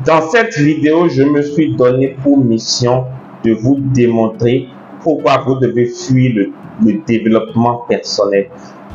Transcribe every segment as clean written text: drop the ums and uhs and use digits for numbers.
Dans cette vidéo, je me suis donné pour mission de vous démontrer pourquoi vous devez fuir le développement personnel.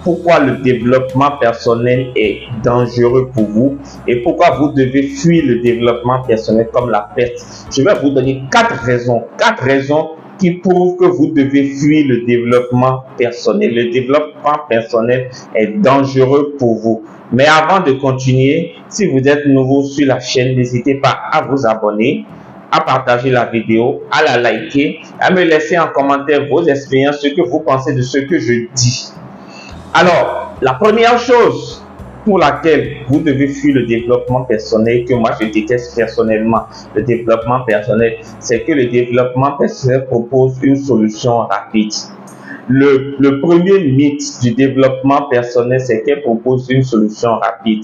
Pourquoi le développement personnel est dangereux pour vous et pourquoi vous devez fuir le développement personnel comme la peste. Je vais vous donner 4 raisons qui prouvent que vous devez fuir le développement personnel. Le développement personnel est dangereux pour vous. Mais avant de continuer, si vous êtes nouveau sur la chaîne, n'hésitez pas à vous abonner, à partager la vidéo, à la liker, à me laisser en commentaire vos expériences, ce que vous pensez de ce que je dis. Alors, la première chose pour laquelle vous devez fuir le développement personnel, que moi je déteste personnellement, le développement personnel, c'est que le développement personnel propose une solution rapide. Le premier mythe du développement personnel, c'est qu'elle propose une solution rapide.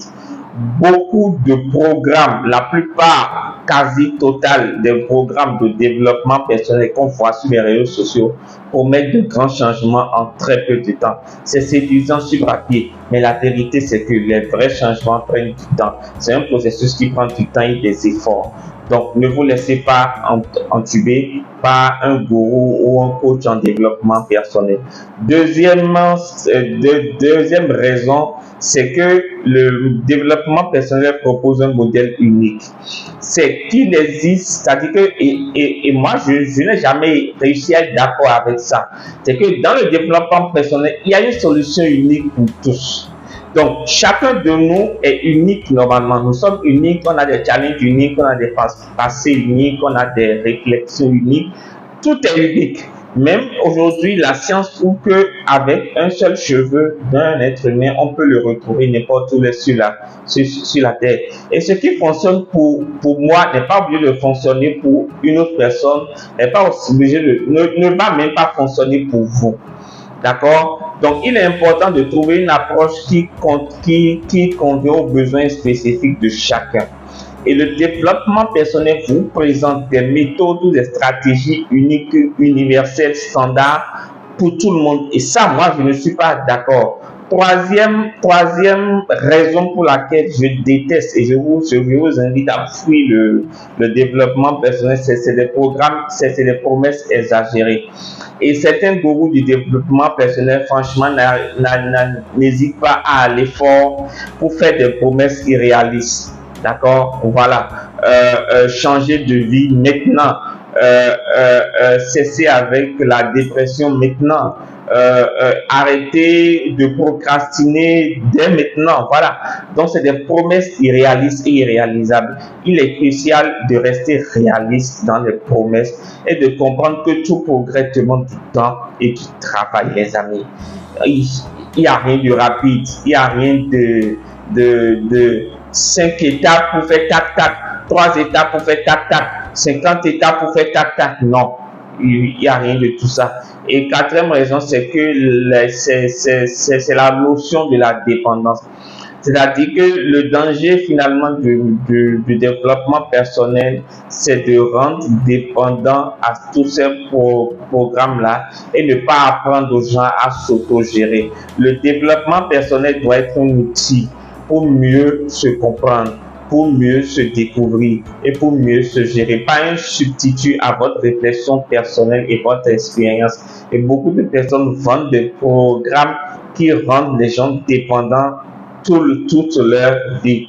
Beaucoup de programmes, la plupart quasi totale des programmes de développement personnel qu'on voit sur les réseaux sociaux promettent de grands changements en très peu de temps. C'est séduisant sur papier, mais la vérité c'est que les vrais changements prennent du temps. C'est un processus qui prend du temps et des efforts. Donc, ne vous laissez pas entuber par un gourou ou un coach en développement personnel. Deuxième raison, c'est que le développement personnel propose un modèle unique. C'est qu'il existe, c'est-à-dire que, et moi, je n'ai jamais réussi à être d'accord avec ça. C'est que dans le développement personnel, il y a une solution unique pour tous. Donc, chacun de nous est unique normalement. Nous sommes uniques, on a des challenges uniques, on a des passés uniques, on a des réflexions uniques. Tout est unique. Même aujourd'hui, la science prouve qu'avec un seul cheveu d'un être humain, on peut le retrouver n'importe où sur la Terre. Et ce qui fonctionne pour moi n'est pas obligé de fonctionner pour une autre personne, n'est pas obligé ne va même pas fonctionner pour vous. D'accord? Donc, il est important de trouver une approche qui convient aux besoins spécifiques de chacun. Et le développement personnel vous présente des méthodes ou des stratégies uniques, universelles, standards pour tout le monde. Et ça, moi, je ne suis pas d'accord. Troisième raison pour laquelle je déteste et je vous invite à fuir le développement personnel, c'est des programmes, c'est des promesses exagérées. Et certains gourous du développement personnel, franchement, n'hésitent pas à aller fort pour faire des promesses irréalistes. D'accord? Voilà. Changer de vie maintenant. Cesser avec la dépression maintenant. Arrêter de procrastiner dès maintenant. Voilà. Donc, c'est des promesses irréalistes et irréalisables. Il est crucial de rester réaliste dans les promesses et de comprendre que tout progrès demande du temps et du travail, les amis. Il n'y a rien de rapide. Il n'y a rien de 5 étapes pour faire tac-tac, 3 étapes pour faire tac-tac, 50 étapes pour faire tac-tac. Non, il n'y a rien de tout ça. Et quatrième raison, c'est que c'est la notion de la dépendance. C'est-à-dire que le danger finalement du développement personnel, c'est de rendre dépendant à tous ces programmes-là et ne pas apprendre aux gens à s'autogérer. Le développement personnel doit être un outil pour mieux se comprendre, pour mieux se découvrir et pour mieux se gérer. Pas un substitut à votre réflexion personnelle et votre expérience. Et beaucoup de personnes vendent des programmes qui rendent les gens dépendants toute leur vie.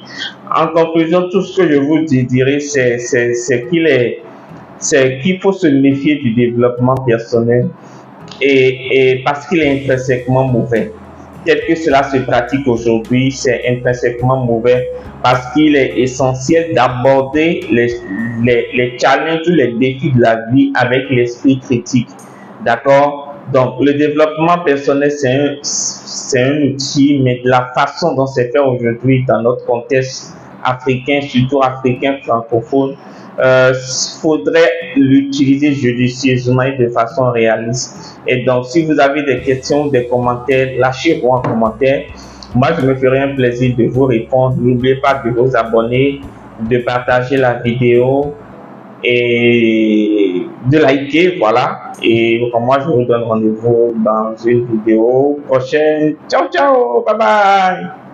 En conclusion, tout ce que je vous dirais, c'est qu'il faut se méfier du développement personnel et parce qu'il est intrinsèquement mauvais. Tel que cela se pratique aujourd'hui, c'est intrinsèquement mauvais parce qu'il est essentiel d'aborder les challenges ou les défis de la vie avec l'esprit critique. D'accord? Donc, le développement personnel, c'est un outil, mais de la façon dont c'est fait aujourd'hui dans notre contexte africain, surtout africain francophone, faudrait l'utiliser judicieusement et de façon réaliste. Et donc, si vous avez des questions, des commentaires, lâchez-vous en commentaire. Moi, je me ferai un plaisir de vous répondre. N'oubliez pas de vous abonner, de partager la vidéo et de liker, voilà. Et moi, je vous donne rendez-vous dans une vidéo prochaine. Ciao, ciao, bye bye.